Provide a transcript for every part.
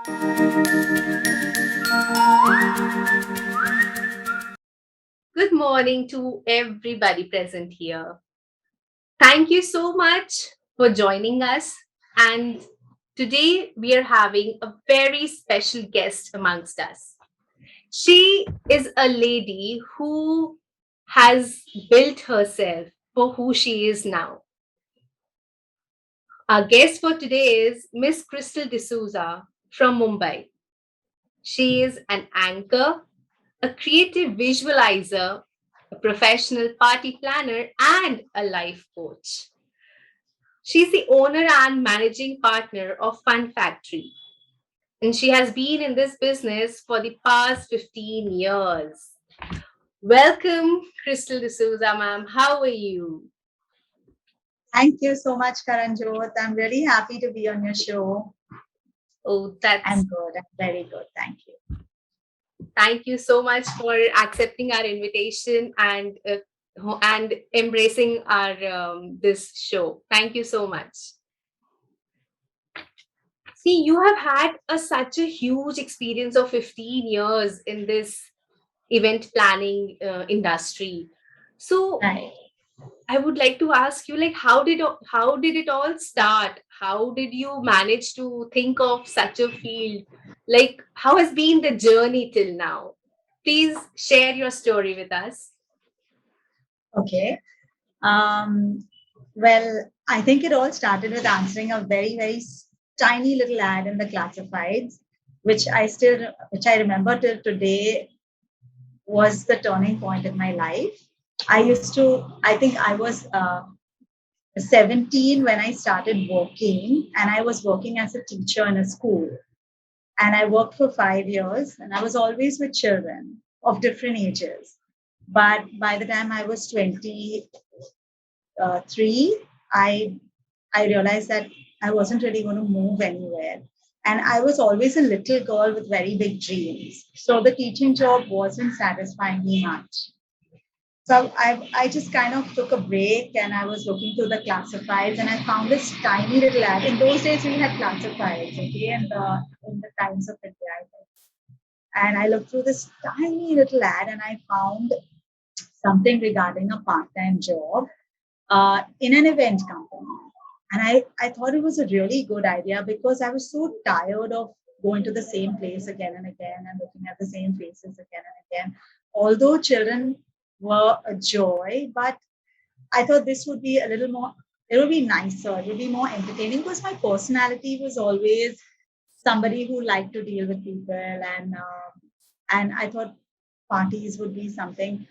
Good morning to everybody present here. Thank you so much for joining us. And today we are having a very special guest amongst us. She is a lady who has built herself for who she is now. Our guest for today is Miss Crystal D'Souza from Mumbai. She is an anchor, a creative visualizer, a professional party planner, and a life coach. She's the owner and managing partner of Fun Factory, and she has been in this business for the past 15 years. Welcome, Crystal D'Souza, ma'am. How are you? Thank you so much, Karanjot. I'm really happy to be on your show. Oh, I'm that's good. I'm very good. Thank you. thank you so much for accepting our invitation and embracing our this show. Thank you so much. See, you have had such a huge experience of 15 years in this event planning industry. So Right. I would like to ask you, like, how did it all start? How did you manage to think of such a field? Like, how has been the journey till now? Please share your story with us. Okay. Um, well, I think it all started with answering a very tiny little ad in the classifieds, which I remember till today was the turning point in my life. I think I was 17 when I started working, and I was working as a teacher in a school. And I worked for 5 years, and I was always with children of different ages. But by the time I was 23, I realized that I wasn't really going to move anywhere. And I was always a little girl with very big dreams. So the teaching job wasn't satisfying me much. So I just kind of took a break, and I was looking through the classifieds, and I found this tiny little ad. In those days, we had classifieds, okay, in the Times of India, I think. And I looked through this tiny little ad, and I found something regarding a part-time job in an event company. And I thought it was a really good idea because I was so tired of going to the same place again and again and looking at the same faces again and again. Although children were a joy, but I thought this would be a little more, it would be nicer, it would be more entertaining because my personality was always somebody who liked to deal with people, and I thought parties would be something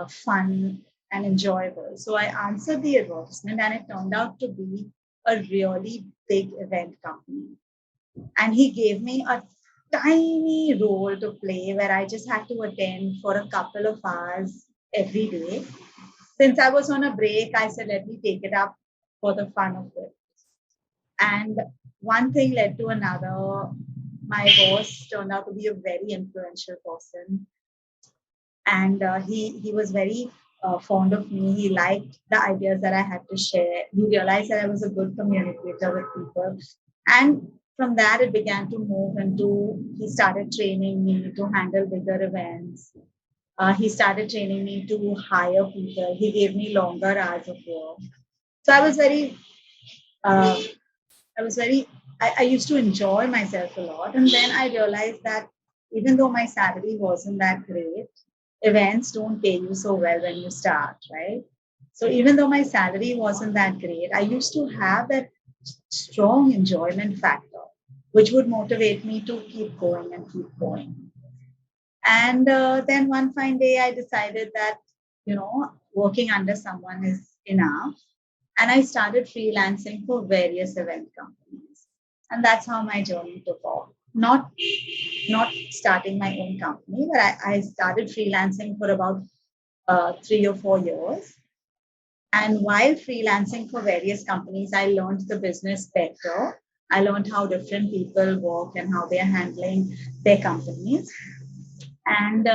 fun and enjoyable. So I answered the advertisement, and it turned out to be a really big event company. And he gave me a tiny role to play where I just had to attend for a couple of hours every day. Since I was on a break, I said, let me take it up for the fun of it. And one thing led to another. My boss turned out to be a very influential person, and he was very fond of me. He liked the ideas that I had to share. He realized that I was a good communicator with people, and from that it began to move into. He started training me to handle bigger events. He started training me to hire people. He gave me longer hours of work. So uh, I was very, I used to enjoy myself a lot. And then I realized that even though my salary wasn't that great, events don't pay you so well when you start, right? So even though my salary wasn't that great, I used to have that strong enjoyment factor, which would motivate me to keep going and keep going. And then one fine day, I decided that, working under someone is enough. And I started freelancing for various event companies. And that's how my journey took off. Not starting my own company, but I started freelancing for about 3 or 4 years. And while freelancing for various companies, I learned the business better. I learned how different people work and how they are handling their companies. And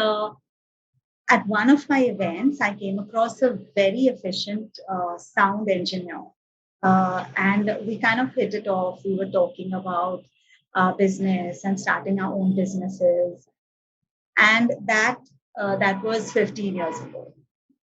at one of my events, I came across a very efficient sound engineer. And we kind of hit it off. We were talking about business and starting our own businesses. And that was 15 years ago.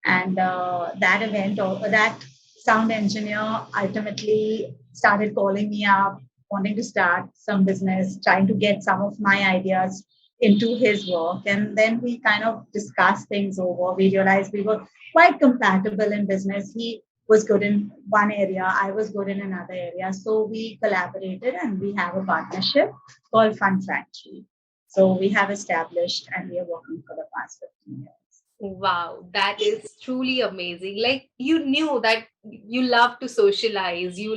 And that sound engineer ultimately started calling me up, wanting to start some business, trying to get some of my ideas into his work. And then we kind of discussed things over. We realized we were quite compatible in business. He was good in one area, I was good in another area. So we collaborated and we have a partnership called Fun Factory. So we have established and we are working for the past 15 years. Wow, that is truly amazing. Like you knew that you love to socialize, you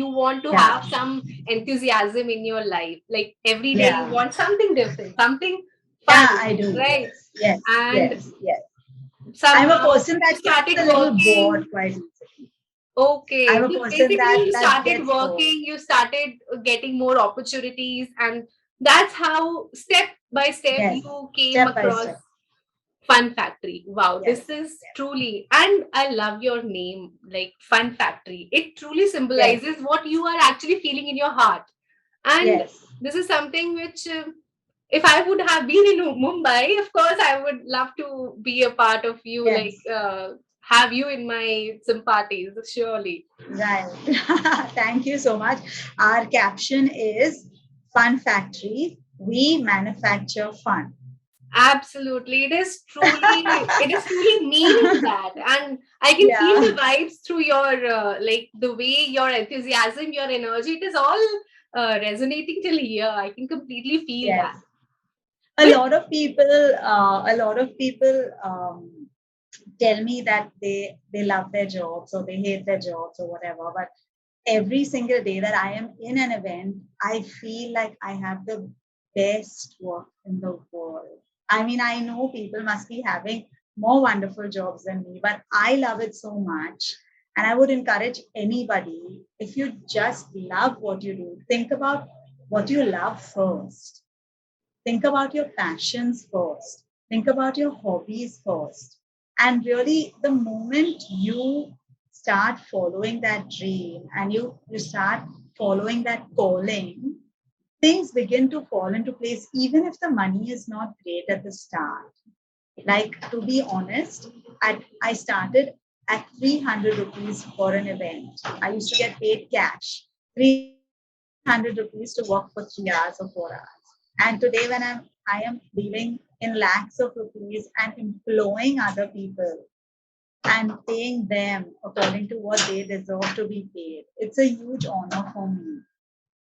want to Yeah, have some enthusiasm in your life. Like every day you yeah, want something different, something yeah, fun, I do. right? Yes, yes, And yes, yes. I'm a somehow person you that gets started a little working. bored quite easily. I'm Okay. a So person basically, you that started gets bored. working, you started getting more opportunities, and that's how step by step Yes, you came step by across step. Fun Factory. Wow, this Yes, is truly, and I love your name, like Fun Factory. It truly yes, symbolizes what you are actually feeling in your heart. And yes, this is something which, if I would have been in Mumbai, of course, I would love to be a part of you, like yes. have you in my sympathies, surely. Right. Thank you so much. Our caption is Fun Factory. We manufacture fun. Absolutely. It is truly meaning that. And I can feel Yeah. the vibes through your, like the way your enthusiasm, your energy, it is all resonating till here. I can completely feel Yes. that. A But lot of people, tell me that they love their jobs or they hate their jobs or whatever. But every single day that I am in an event, I feel like I have the best work in the world. I mean, I know people must be having more wonderful jobs than me, but I love it so much. And I would encourage anybody, if you just love what you do, think about what you love first. Think about your passions first. Think about your hobbies first. And really, the moment you start following that dream and you start following that calling, things begin to fall into place, even if the money is not great at the start. Like, to be honest, I started at 300 rupees for an event. I used to get paid cash, 300 rupees to work for 3 hours or 4 hours. And today, when I am dealing in lakhs of rupees and employing other people and paying them according to what they deserve to be paid, it's a huge honor for me.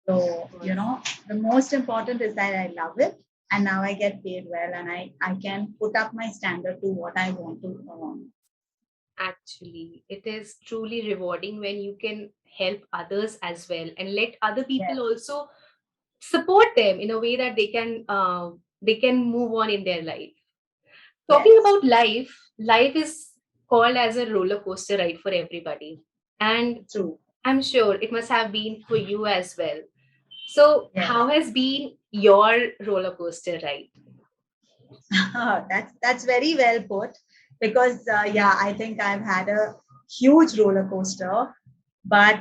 So, the most important is that I love it and now I get paid well and I can put up my standard to what I want to earn. actually, it is truly rewarding when you can help others as well and let other people Yes, also support them in a way that they can move on in their life. Talking yes, about life, life is called as a roller coaster ride for everybody. And true. I'm sure it must have been for you as well. So, Yes. how has been your roller coaster ride? That's very well put because yeah, I think I've had a huge roller coaster, but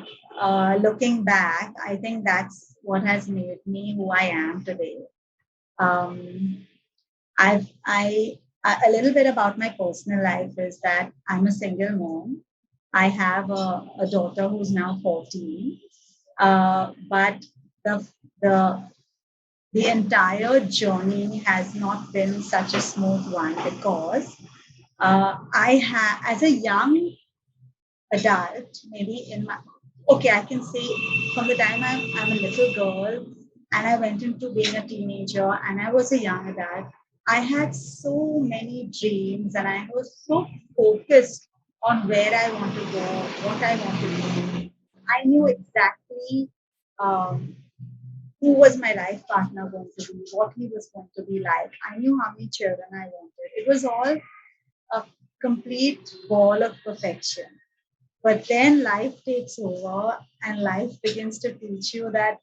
looking back, I think that's what has made me who I am today. Um, I've I a little bit about my personal life is that I'm a single mom. I have a daughter who's now 14, but the the the entire journey has not been such a smooth one because as a young adult, maybe okay, I can say from the time I'm a little girl and I went into being a teenager and I was a young adult, I had so many dreams and I was so focused on where I want to go, what I want to do. I knew exactly um, who was my life partner going to be, what he was going to be like. I knew how many children I wanted. It was all a complete ball of perfection. But then life takes over and life begins to teach you that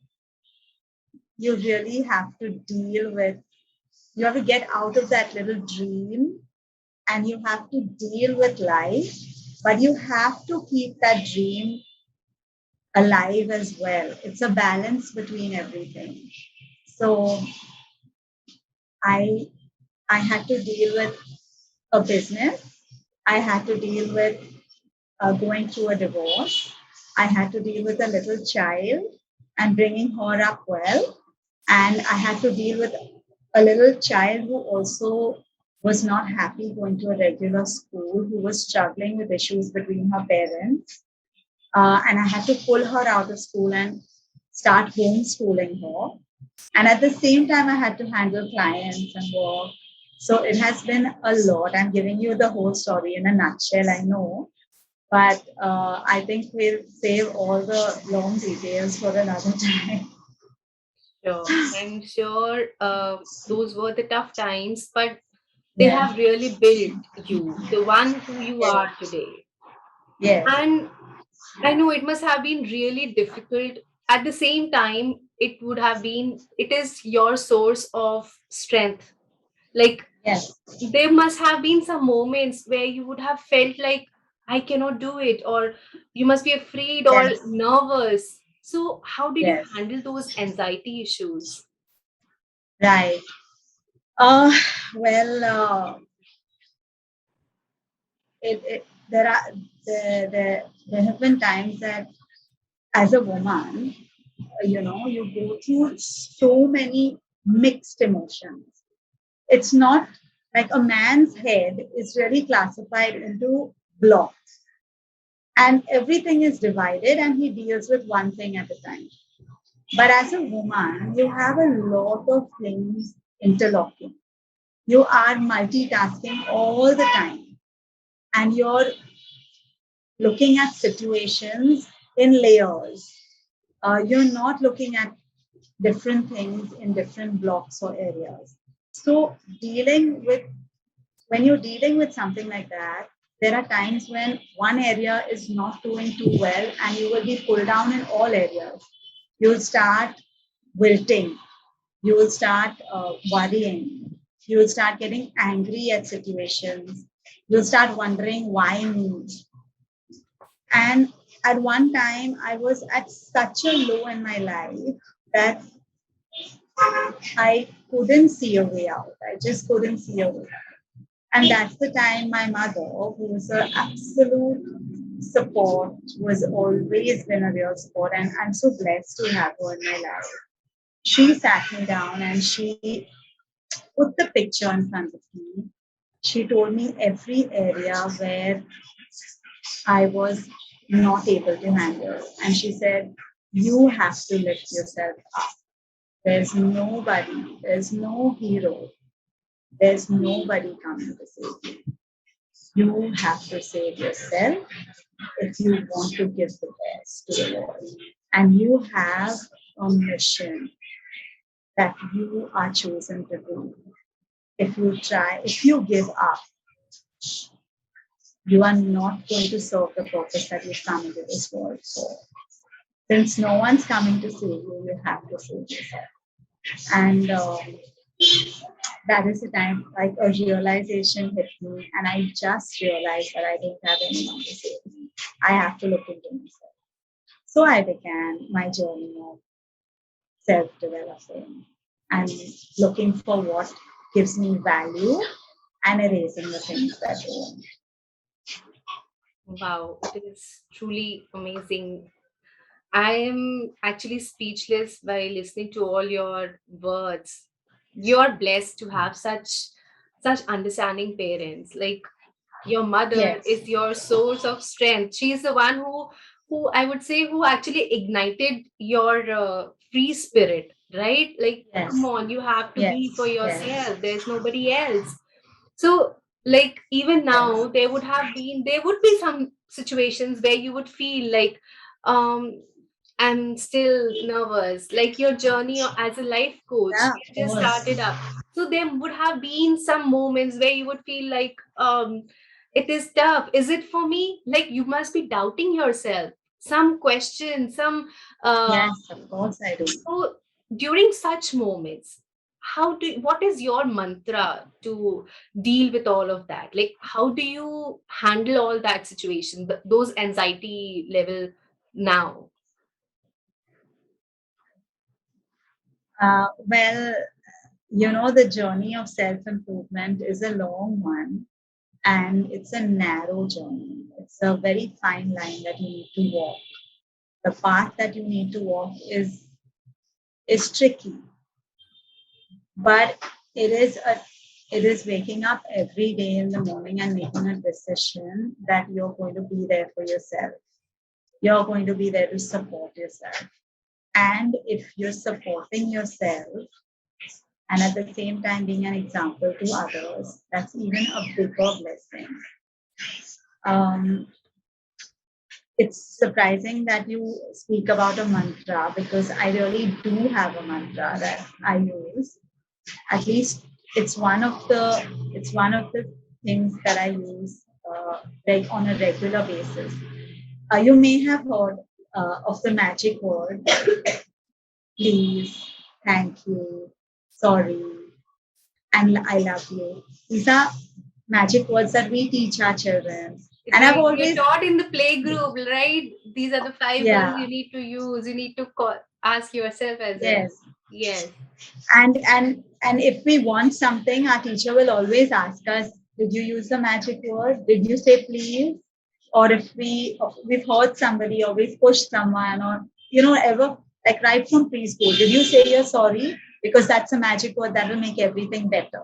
you really have to deal with, you have to get out of that little dream and you have to deal with life, but you have to keep that dream alive as well. It's a balance between everything. So I I had to deal with a business. I had to deal with going through a divorce. I had to deal with a little child and bringing her up well. And I had to deal with a little child who also was not happy going to a regular school, who was struggling with issues between her parents. And I had to pull her out of school and start homeschooling her. And at the same time, I had to handle clients and work. So it has been a lot. I'm giving you the whole story in a nutshell, I know. But I think we'll save all the long details for another time. Sure. I'm sure those were the tough times, but they Yeah. have really built you, the one who you Yes. are today. Yes. And I know it must have been really difficult. At the same time, it is your source of strength. Like, Yes. there must have been some moments where you would have felt like, I cannot do it, or you must be afraid or Yes. nervous. So, how did you Yes. handle those anxiety issues? Right. Uh, well, there are there have been times that as a woman, you go through so many mixed emotions. It's not like a man's head is really classified into blocks, and everything is divided, and he deals with one thing at a time. But as a woman, you have a lot of things interlocking. You are multitasking all the time, and you're looking at situations in layers. You're not looking at different things in different blocks or areas. So, when you're dealing with something like that, there are times when one area is not doing too well, and you will be pulled down in all areas. You'll start wilting, you will start worrying, you will start getting angry at situations, you'll start wondering why me. And at one time, I was at such a low in my life that I couldn't see a way out. I just couldn't see a way out. And that's the time my mother, who was an absolute support, who has always been a real support, and I'm so blessed to have her in my life. She sat me down and she put the picture in front of me. She told me every area where I was not able to handle. And she said, you have to lift yourself up. There's nobody, there's no hero, there's nobody coming to save you. You have to save yourself if you want to give the best to the world. And you have a mission that you are chosen to do. If you give up, you are not going to serve the purpose that you've come into this world for. Since no one's coming to save you, you have to save yourself. And that is the time like a realization hit me, and I just realized that I don't have anyone to save me. I have to look into myself. So I began my journey of self-developing and looking for what gives me value and erasing the things that don't. Wow, it is truly amazing. I am actually speechless by listening to all your words. You're blessed to have such understanding parents. Like, your mother Yes, is your source of strength. She's the one who I would say, who actually ignited your free spirit, right? Like, come yes, on, you have to be for yes, yes, yourself. There's nobody else. So, like, even yes. now, there would be some situations where you would feel like, um, I'm still nervous. Like, your journey as a life coach, Yeah, you of just course. started up. So there would have been some moments where you would feel like, it is tough. Is it for me? Like, you must be doubting yourself. Some questions, some uh, Yes, of course I do. so during such moments, what is your mantra to deal with all of that? Like, how do you handle all that situation, those anxiety level now? Well, the journey of self improvement is a long one and it's a narrow journey. It's a very fine line that you need to walk. The path that you need to walk is tricky, but it is waking up every day in the morning and making a decision that you're going to be there for yourself. You're going to be there to support yourself. And if you're supporting yourself and at the same time being an example to others, that's even a bigger blessing. Um, it's surprising that you speak about a mantra because I really do have a mantra that I use. At least it's one of the things that I use like on a regular basis. You may have heard of the magic word, please, thank you, sorry, and I love you. These are magic words that we teach our children. And I've Right. We're always, taught in the playgroup, right? These are the five words yeah, you need to use. You need to ask yourself as well. yes. Yes. And if we want something, our teacher will always ask us, did you use the magic word? Did you say please? Or if we've hurt somebody or we've pushed someone or ever like right from preschool, did you say you're sorry? Because that's a magic word that will make everything better.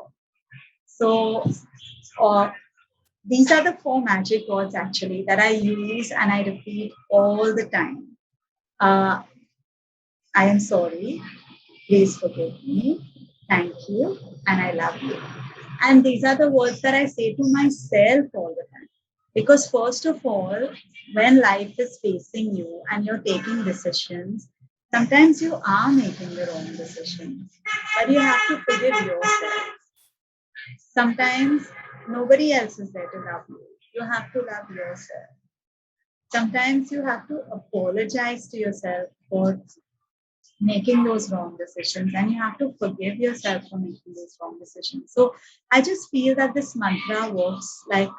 So uh, these are the four magic words actually that I use and I repeat all the time. Uh, I am sorry. Please forgive me. Thank you. And I love you. And these are the words that I say to myself all the time. Because, first of all, when life is facing you and you're taking decisions, sometimes you are making the wrong decisions. But you have to forgive yourself. Sometimes nobody else is there to love you. You have to love yourself. Sometimes you have to apologize to yourself for making those wrong decisions and you have to forgive yourself for making those wrong decisions. So I just feel that this mantra works like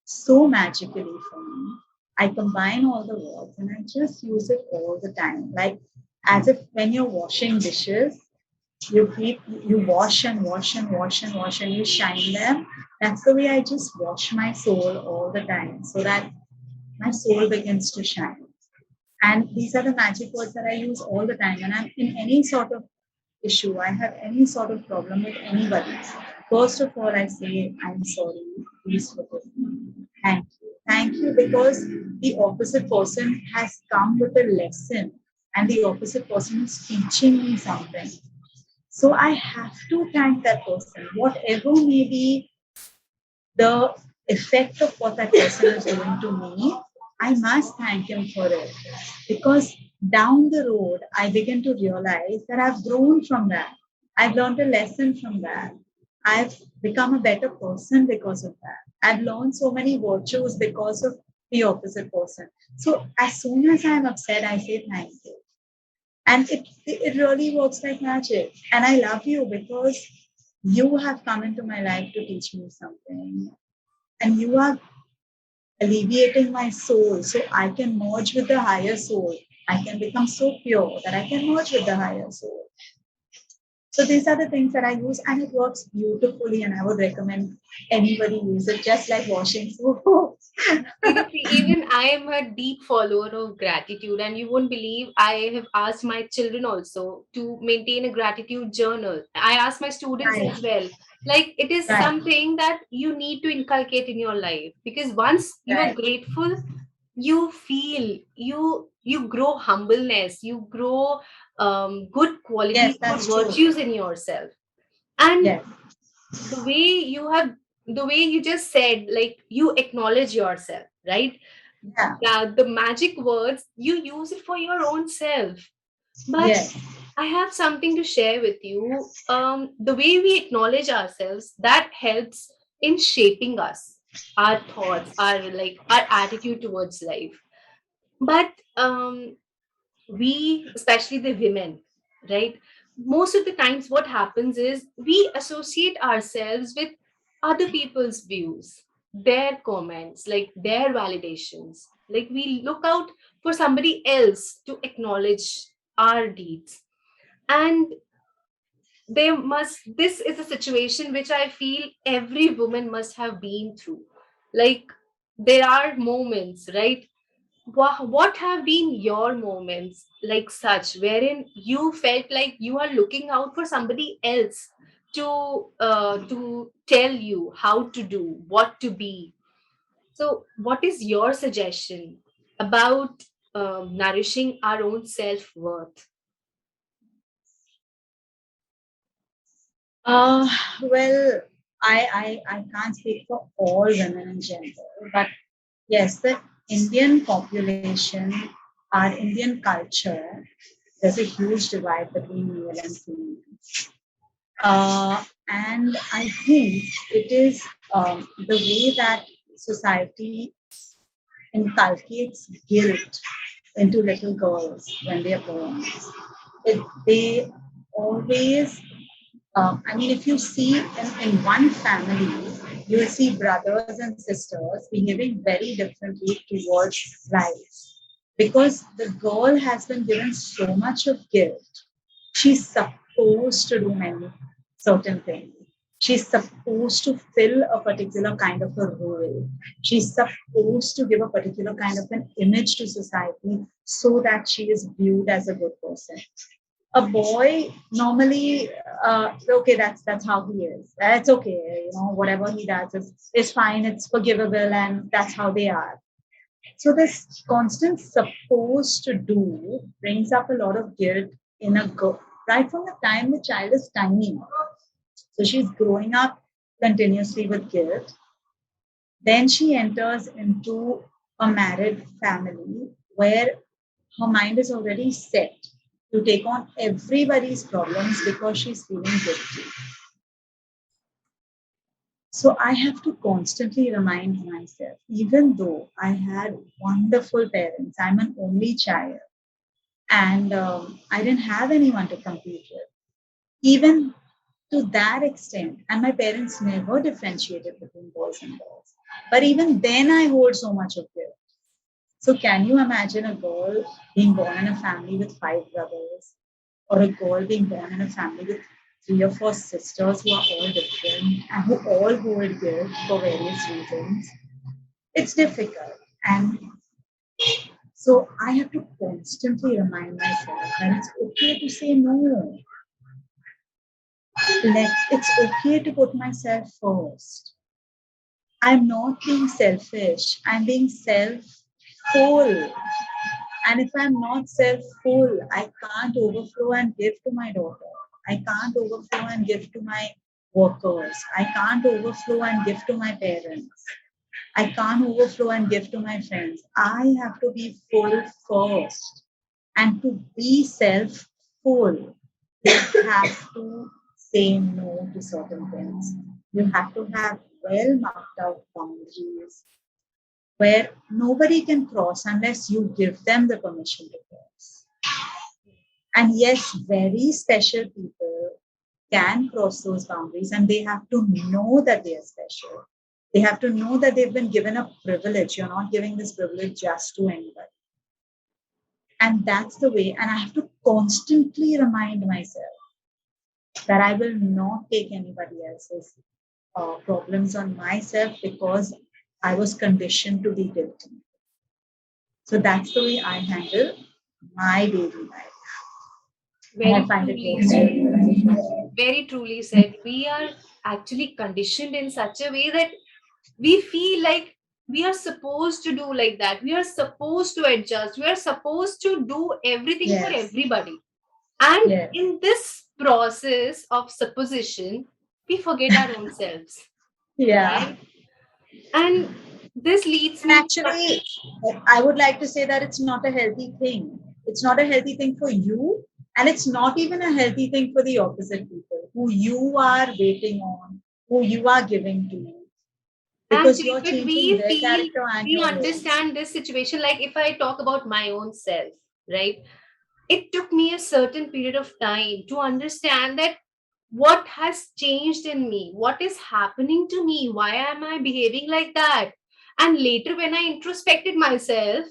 so magically for me. I combine all the words and I just use it all the time. Like as if when you're washing dishes, you wash and wash and wash and wash and you shine them. That's the way I just wash my soul all the time so that my soul begins to shine. And these are the magic words that I use all the time. When I'm in any sort of issue, I have any sort of problem with anybody. First of all, I say, I'm sorry, please forgive me. Thank you. Thank you because the opposite person has come with a lesson and the opposite person is teaching me something. So I have to thank that person, whatever may be the effect of what that person is doing to me, I must thank him for it. Because down the road, I begin to realize that I've grown from that. I've learned a lesson from that. I've become a better person because of that. I've learned so many virtues because of the opposite person. So as soon as I'm upset, I say thank you. And it really works like magic. And I love you because you have come into my life to teach me something and you are alleviating my soul so I can merge with the higher soul. I can become so pure that I can merge with the higher soul. So these are the things that I use and it works beautifully and I would recommend anybody use it just like washing soap. Seriously, even I am a deep follower of gratitude, and you won't believe I have asked my children also to maintain a gratitude journal. I ask my students Right, as well. Like, it is right, something that you need to inculcate in your life because once you are right. grateful, you feel you grow humbleness, you grow good Yes, qualities, good that's true. virtues in yourself. And Yes. the way you have the way you just said, like, you acknowledge yourself, right? Yeah. The magic words, you use it for your own self. But Yes. I have something to share with you. The way we acknowledge ourselves, that helps in shaping us, our thoughts, our attitude towards life. But we, especially the women, right, most of the times what happens is we associate ourselves with other people's views, their comments, like their validations, like we look out for somebody else to acknowledge our deeds. And This is a situation which I feel every woman must have been through. Like, there are moments, right? What have been your moments like such wherein you felt like you are looking out for somebody else to tell you how to do, what to be? So what is your suggestion about nourishing our own self-worth? Uh, well, I can't speak for all women in general, but yes, the Indian population, our Indian culture, there's a huge divide between male and female. And I think it is the way that society inculcates guilt into little girls when they're born. They always, I mean, if you see in one family, you will see brothers and sisters behaving very differently towards life because the girl has been given so much of guilt. She's supposed to do many certain things. She's supposed to fill a particular kind of a role. She's supposed to give a particular kind of an image to society so that she is viewed as a good person. A boy normally, okay, that's how he is. That's okay, whatever he does is fine. It's forgivable, and that's how they are. So this constant supposed to do brings up a lot of guilt in a girl right from the time the child is tiny. So she's growing up continuously with guilt. Then she enters into a married family where her mind is already set to take on everybody's problems because she's feeling guilty. So I have to constantly remind myself, even though I had wonderful parents, I'm an only child, and I didn't have anyone to compete with, even to that extent. And my parents never differentiated between boys and girls. But even then, I hold so much of guilt. So, can you imagine a girl being born in a family with five brothers, or a girl being born in a family with three or four sisters who are all different and who all hold guilt for various reasons? It's difficult. And so I have to constantly remind myself that it's okay to say no. Like, it's okay to put myself first. I'm not being selfish, I'm being self-full. And if I'm not self-full, I can't overflow and give to my daughter. I can't overflow and give to my workers. I can't overflow and give to my parents. I can't overflow and give to my friends. I have to be full first. And to be self full, you have to say no to certain things. You have to have well marked out boundaries where nobody can cross unless you give them the permission to cross. And yes, very special people can cross those boundaries and they have to know that they are special. They have to know that they've been given a privilege. You're not giving this privilege just to anybody. And that's the way. And I have to constantly remind myself that I will not take anybody else's problems on myself because I was conditioned to be guilty. So that's the way I handle my daily life. And I Very find it truly works said. really well. Very truly said. We are actually conditioned in such a way that we feel like we are supposed to do like that. We are supposed to adjust. We are supposed to do everything for Yes. everybody. And Yes. in this process of supposition, we forget our own selves, Yeah. right? And this leads And me actually, I would like to say that it's not a healthy thing. It's not a healthy thing for you. And it's not even a healthy thing for the opposite people who you are waiting on, who you are giving to, because actually, you're but changing we their feel, character and we your own. understand this situation. Like if I talk about my own self, right? It took me a certain period of time to understand that what has changed in me, what is happening to me, why am I behaving like that? And later, when I introspected myself,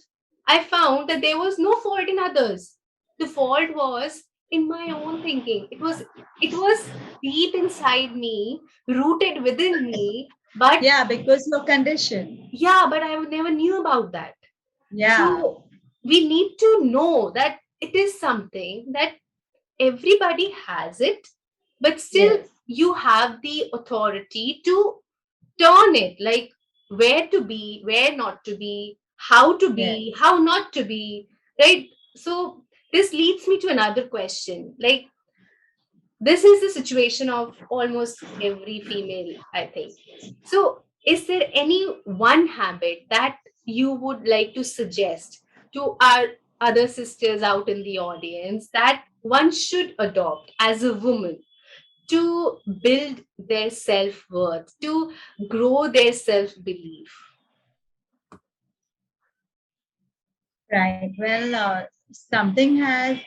I found that there was no fault in others. The fault was in my own thinking. It was deep inside me, rooted within me, but Yeah, because you're conditioned. yeah, but I never knew about that. Yeah. So we need to know that it is something that everybody has it, but still Yes. you have the authority to turn it, like where to be, where not to be, how to be, Yes. how not to be, right? So this leads me to another question. Like, this is the situation of almost every female, I think. So, is there any one habit that you would like to suggest to our other sisters out in the audience that one should adopt as a woman to build their self worth, to grow their self belief? Right. Well, something has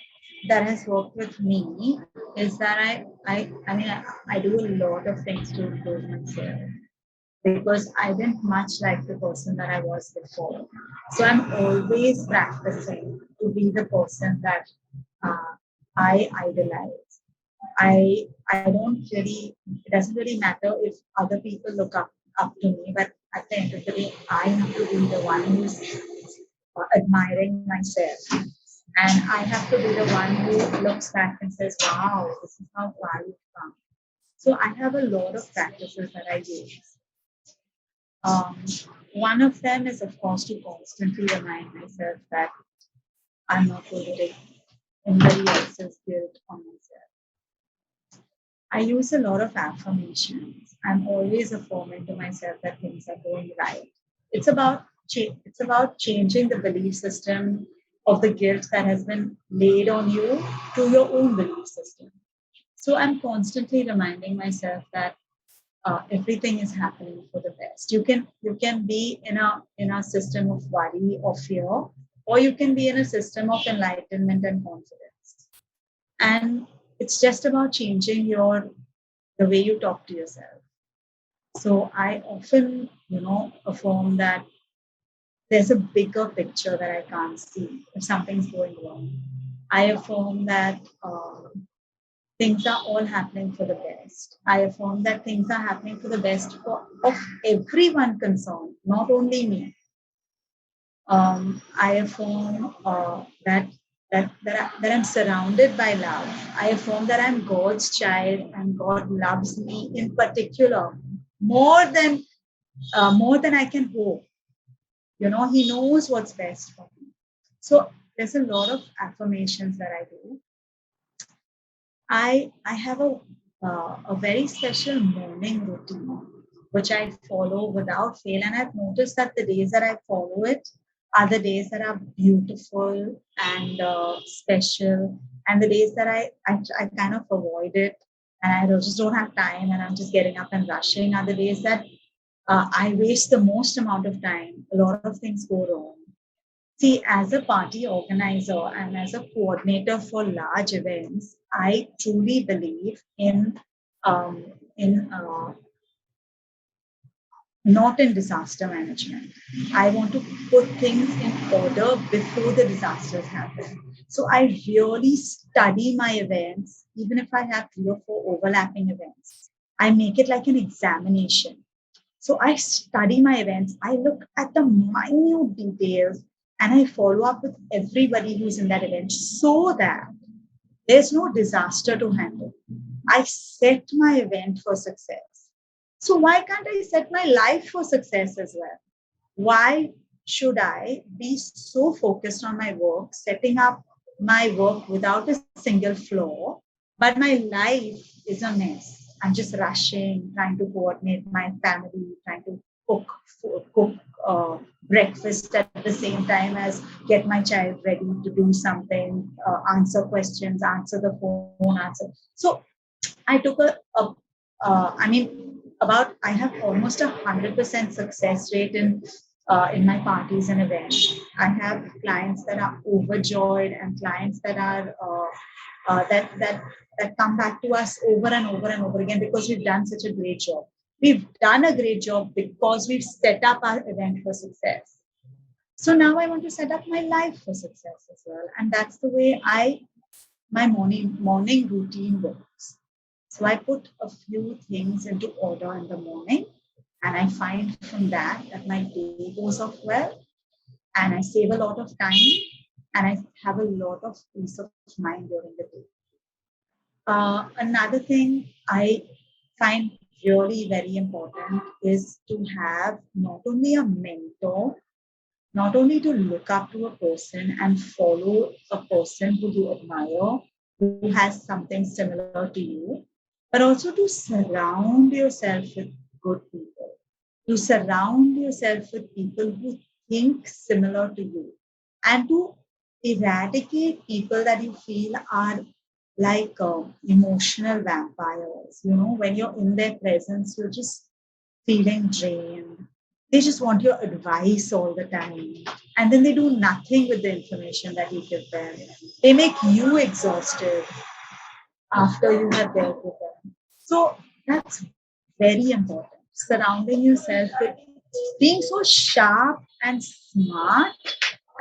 that has worked with me is that I do a lot of things to improve myself because I didn't much like the person that I was before. So I'm always practicing to be the person that uh, I idolize. I don't really, it doesn't really matter if other people look up to me, but at the end of the day, I have to be the one who's admiring myself. And I have to be the one who looks back and says, wow, this is how far you've come. So I have a lot of practices that I use. Um, One of them is, of course, to constantly remind myself that I'm not going to take anybody else's guilt on myself. I use a lot of affirmations. I'm always affirming to myself that things are going right. It's about changing the belief system of the guilt that has been laid on you to your own belief system. So I'm constantly reminding myself that everything is happening for the best. You can be in a system of worry or fear, or you can be in a system of enlightenment and confidence. And it's just about changing your the way you talk to yourself. So I often, affirm that there's a bigger picture that I can't see if something's going wrong. I affirm that things are all happening for the best. I affirm that things are happening for the best of everyone concerned, not only me. I affirm that I'm surrounded by love. I affirm that I'm God's child and God loves me in particular more than more than I can hope. He knows what's best for me. So there's a lot of affirmations that I do. I have a very special morning routine which I follow without fail, and I've noticed that the days that I follow it are the days that are beautiful and special, and the days that I kind of avoid it and I just don't have time and I'm just getting up and rushing are the days that I waste the most amount of time. A lot of things go wrong. See, as a party organizer and as a coordinator for large events, I truly believe um, in not in disaster management. I want to put things in order before the disasters happen. So I really study my events, even if I have 3 or 4 overlapping events. I make it like an examination. So I study my events, I look at the minute details, and I follow up with everybody who's in that event so that there's no disaster to handle. I set my event for success. So why can't I set my life for success as well? Why should I be so focused on my work, setting up my work without a single flaw, but my life is a mess? I'm just rushing, trying to coordinate my family, trying to cook breakfast at the same time as get my child ready to do something, answer questions, answer the phone, answer. So I took I mean, I have almost 100% success rate in my parties and events. I have clients that are overjoyed and clients that are that come back to us over and over and over again because we've done such a great job. We've done a great job because we've set up our event for success. So now I want to set up my life for success as well, and that's the way I my morning routine works. So I put a few things into order in the morning, and I find from that my day goes off well, and I save a lot of time, and I have a lot of peace of mind during the day. Another thing I find really very important is to have not only a mentor, not only to look up to a person and follow a person who you admire, who has something similar to you, but also to surround yourself with good people, to surround yourself with people who think similar to you, and to eradicate people that you feel are like emotional vampires. You know, when you're in their presence, you're just feeling drained. They just want your advice all the time. And then they do nothing with the information that you give them. They make you exhausted after you have dealt with them. So that's very important. Surrounding yourself with being so sharp and smart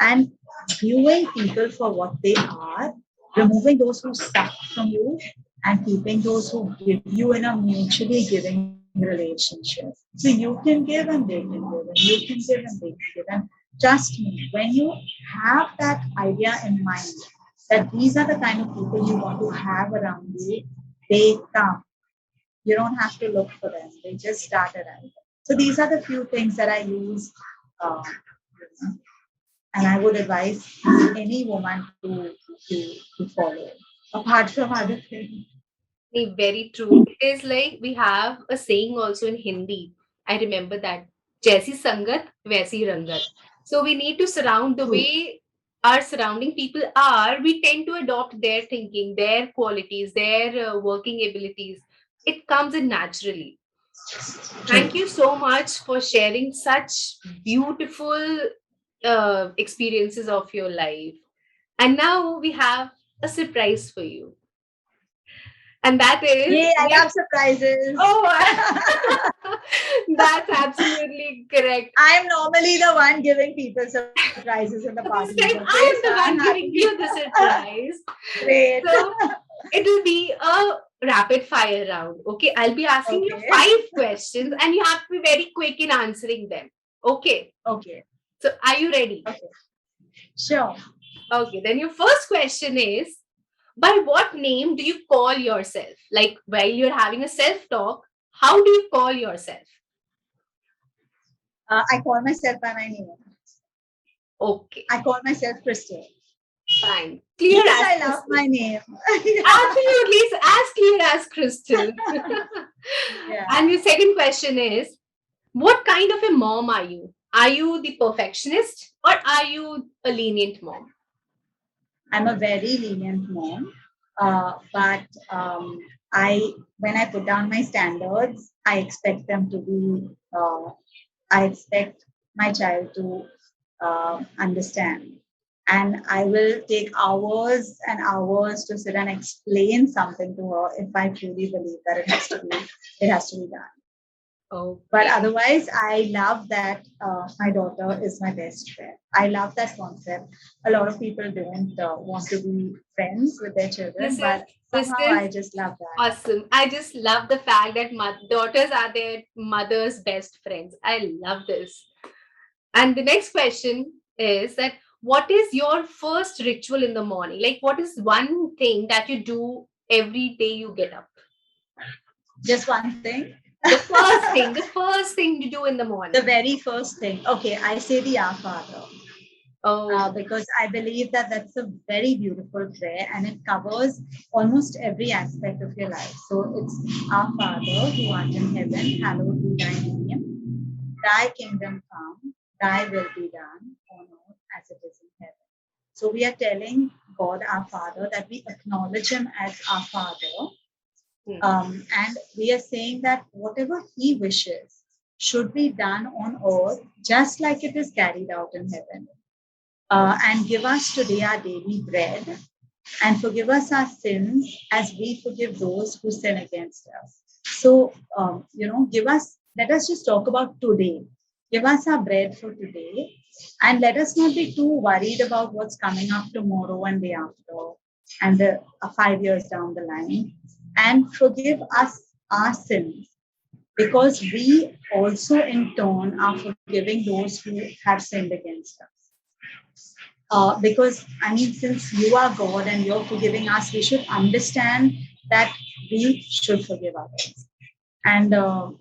and viewing people for what they are, removing those who suck from you and keeping those who give you in a mutually giving relationship. So you can give and they can give, and you can give and they can give. And trust me, when you have that idea in mind that these are the kind of people you want to have around you, they come. You don't have to look for them. They just start arriving. So these are the few things that I use, uh, and I would advise any woman to follow, apart from other things. Very true. It is like we have a saying also in Hindi. I remember that. Jaisi Sangat, Vaisi Rangat. So we need to surround the True, way our surrounding people are, we tend to adopt their thinking, their qualities, their working abilities. It comes in naturally. true. Thank you so much for sharing such beautiful experiences of your life. And now we have a surprise for you. And that is, Yay, I love surprises. oh, that's absolutely correct. I'm normally the one giving people surprises in the parties, This time okay? So I I'm am the one happy. giving you the surprise. Great. So it will be a rapid fire round. Okay, I'll be asking you Okay. 5 questions and you have to be very quick in answering them. Okay, Okay. so are you ready? Okay. Sure. Okay, then your first question is, by what name do you call yourself? Like while you're having a self talk, how do you call yourself? I call myself by my name. Okay, I call myself Crystal fine. Clear because as I love crystal. my name. Absolutely, it's as clear as crystal. Yeah. And the second question is, what kind of a mom are you? Are you the perfectionist or are you a lenient mom? I'm a very lenient mom, but I when I put down my standards, I expect them to be. I expect my child to understand, and I will take hours and hours to sit and explain something to her if I truly believe that it has to be done. But Okay. otherwise, I love that my daughter is my best friend. I love that concept. A lot of people don't want to be friends with their children, This is but this somehow is I just love that. awesome. I just love the fact that daughters are their mother's best friends. I love this. And the next question is that what is your first ritual in the morning? Like what is one thing that you do every day you get up? Just one thing. The first thing you do in the The morning. very first thing. Okay, I say the Our Father Oh, because I believe that that's a very beautiful prayer and it covers almost every aspect of your life. So it's Our Father who art in heaven, hallowed be thy name. Thy kingdom come, thy will be done on earth as it is in heaven. So we are telling God our Father that we acknowledge Him as our Father. hmm. And we are saying that whatever He wishes should be done on earth just like it is carried out in heaven. And give us today our daily bread and forgive us our sins as we forgive those who sin against us. So, let us just talk about today. Give us our bread for today and let us not be too worried about what's coming up tomorrow and day after. and 5 years down the line, and forgive us our sins, because we also in turn are forgiving those who have sinned against us. Because I mean, since you are God and you're forgiving us, we should understand that we should forgive others. And uh,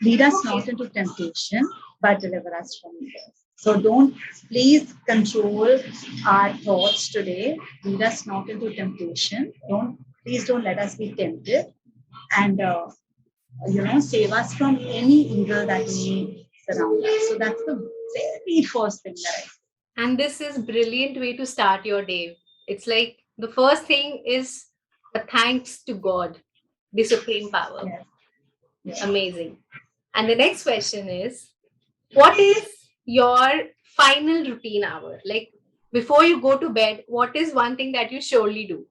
lead us Okay. not into temptation, but deliver us from evil. So don't please control our thoughts today. Lead us not into temptation. Don't let us be tempted, and save us from any evil that may surround us. So that's the very first thing that I. And this is brilliant way to start your day. It's like the first thing is a thanks to God, the supreme power. Yes, yes. Amazing. And the next question is, what is your final routine hour? Like before you go to bed, what is one thing that you surely do?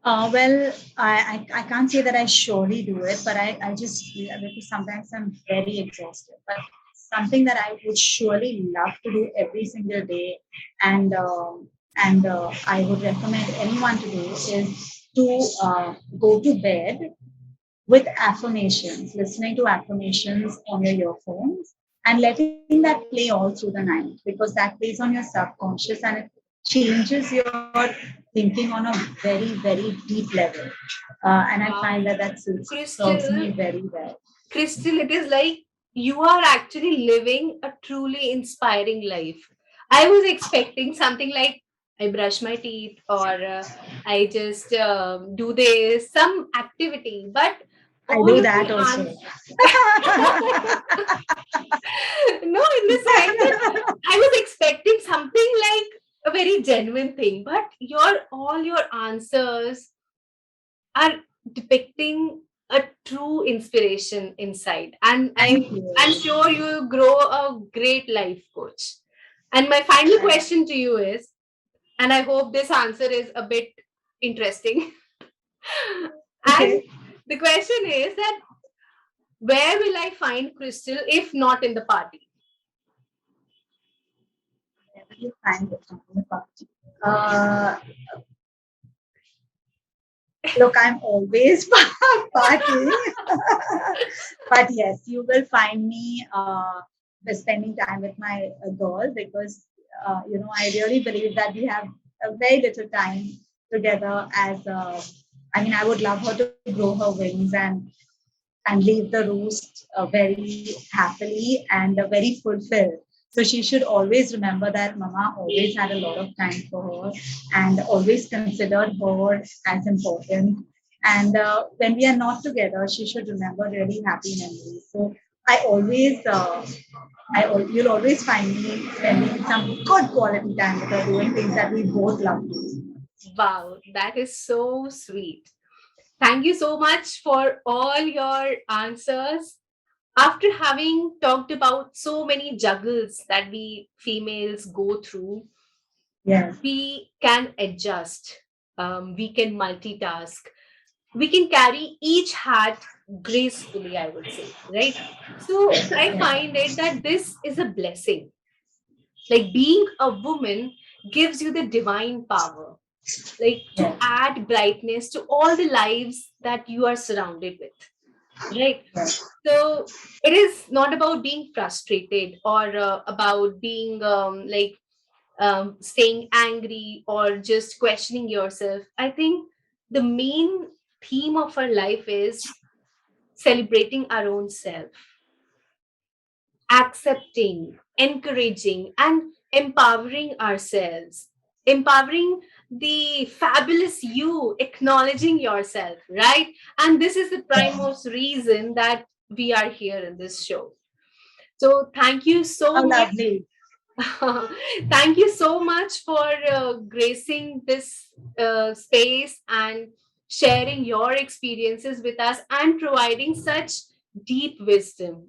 Well, I can't say that I surely do it, but I just, because sometimes I'm very exhausted. But something that I would surely love to do every single day, and I would recommend anyone to do, is to go to bed with affirmations, listening to affirmations on your earphones, and letting that play all through the night, because that plays on your subconscious and it changes your thinking on a very, very deep level. And I find Wow. that serves me Crystal, very well. Crystal, it is like you are actually living a truly inspiring life. I was expecting something like I brush my teeth or I just do this, some activity, but I all do of that your also. answers. No, in the sense that I was expecting something like a very genuine thing, but all your answers are depicting a true inspiration inside. And Thank you. I'm sure you grow a great life coach. And my final I- question to you is, and I hope this answer is a bit interesting. And okay. the question is that where will I find Crystal if not in the party? Where will you find it on the party? Uh, Look, I'm always partying. But yes, you will find me spending time with my girl, because I really believe that we have a very little time together. I mean, I would love her to grow her wings and leave the roost very happily and very fulfilled. So she should always remember that Mama always had a lot of time for her and always considered her as important. And when we are not together, she should remember really happy memories. So I always, you'll always find me spending some good quality time with her, doing things that we both love to do. Wow, that is so sweet. Thank you so much for all your answers. After having talked about so many juggles that we females go through, Yes, we can adjust, we can multitask, we can carry each hat gracefully, I would say, right? So I find it that this is a blessing. Like being a woman gives you the divine power, like to yes, add brightness to all the lives that you are surrounded with, right? yes, So it is not about being frustrated or about being staying angry or just questioning yourself. I think the main theme of our life is celebrating our own self, accepting, encouraging, and empowering ourselves, empowering the fabulous you, acknowledging yourself, right? And this is the yes. primemost reason that we are here in this show. So, thank you so How much. lovely. Thank you so much for gracing this space and sharing your experiences with us and providing such deep wisdom.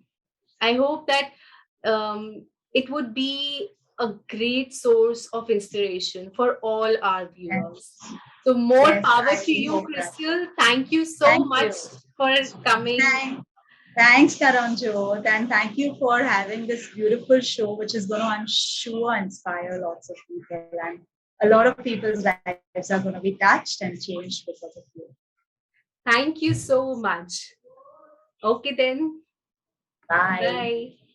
I hope that it would be a great source of inspiration for all our viewers. Yes, So, more yes, power I to really you, hope that. Crystal. Thank you so Thank much you. for coming. Thank, Thanks, Karanjot, and thank you for having this beautiful show, which is going to, I'm sure, inspire lots of people. And a lot of people's lives are going to be touched and changed because of you. Thank you so much. Okay, then. Bye. Bye.